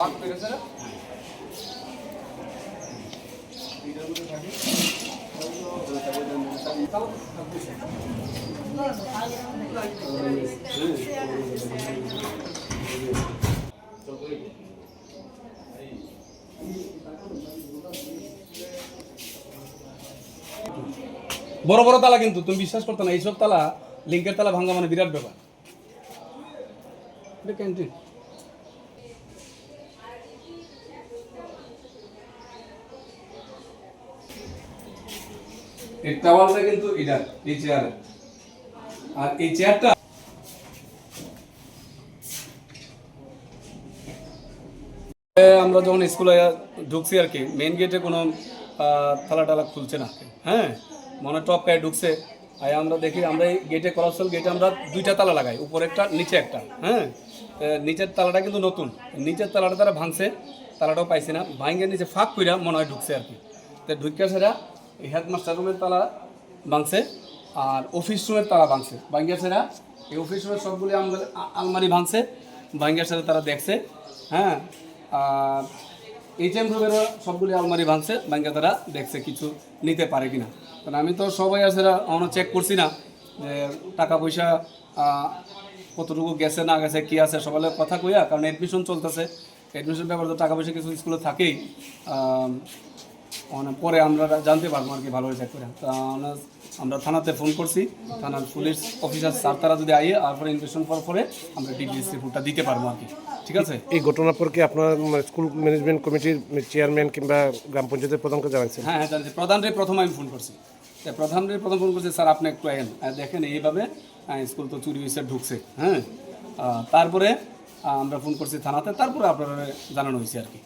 বড় বড় তালা, কিন্তু তুমি বিশ্বাস করতে না, এইসব তালা লিঙ্কের তালা ভাঙা মানে বিরাট ব্যাপার। এটা ক্যান্টিন। এই টাওয়ালটা কিন্তু এটা এই চেয়ার, আর এই চেয়ারটা আমরা যখন স্কুলে ঢুকছি আর কি, মেইন গেটে কোনো তালা টালা খুলছে না। হ্যাঁ, মনে টপকায় ঢুকছে। আর আমরা দেখি, আমরা এই গেটে কলাপসাল গেটে আমরা দুইটা তালা লাগাই, উপরে একটা নিচে একটা। হ্যাঁ, নিচের তালাটা কিন্তু নতুন, নিচের তালাটা তারা ভাঙছে, তালাটাও পাইছি না, ভাঙে নিচে ফাঁক কইরা মনে হয় ঢুকছে আর কি। তো ঢুকে সেরা এই হেডমাস্টার রুমের তালা ভাঙছে, আর অফিস রুমের তালা ভাঙছে। ভাঙ্গিয়া সেরা এই অফিস রুমের সবগুলি আলমারি ভাঙছে, ভাঙ্গিয়া সেরা তারা দেখছে। হ্যাঁ, আর এইচএম রুমেরও সবগুলি আলমারি ভাঙছে, ভাঙ্গিয়া তারা দেখছে কিছু নিতে পারে কিনা। কারণ আমি তো সবাই আছে এখনও চেক করছি না যে টাকা পয়সা কতটুকু গেছে না গেছে, কী আছে সকালে কথা কইয়া, কারণ অ্যাডমিশন চলতেছে। অ্যাডমিশন ব্যাপারে তো টাকা পয়সা কিছু স্কুলে থাকেই, পরে আমরা জানতে পারবো আর কি, ভালো চেক করে। তা আমরা থানাতে ফোন করছি, থানার পুলিশ অফিসার স্যার তারা যদি আইয়ে আর পরে ইনভেস্টিগেশন করার পরে আমরা ডিপিএস রিপোর্টটা দিতে পারবো আর কি। ঠিক আছে। এই ঘটনার পর কি আপনার স্কুল ম্যানেজমেন্ট কমিটির চেয়ারম্যান কিংবা গ্রাম পঞ্চায়েতের প্রধানকে জানাচ্ছেন? হ্যাঁ হ্যাঁ, জানছি। প্রধানরে প্রথম আমি ফোন করছি, প্রধানরে প্রথম ফোন করছি, স্যার আপনি একটু আইন দেখেন এইভাবে স্কুল তো চুরি হয়েছে ঢুকছে। হ্যাঁ, তারপরে আমরা ফোন করছি থানাতে, তারপরে আপনারা জানানো হয়েছে আর কি।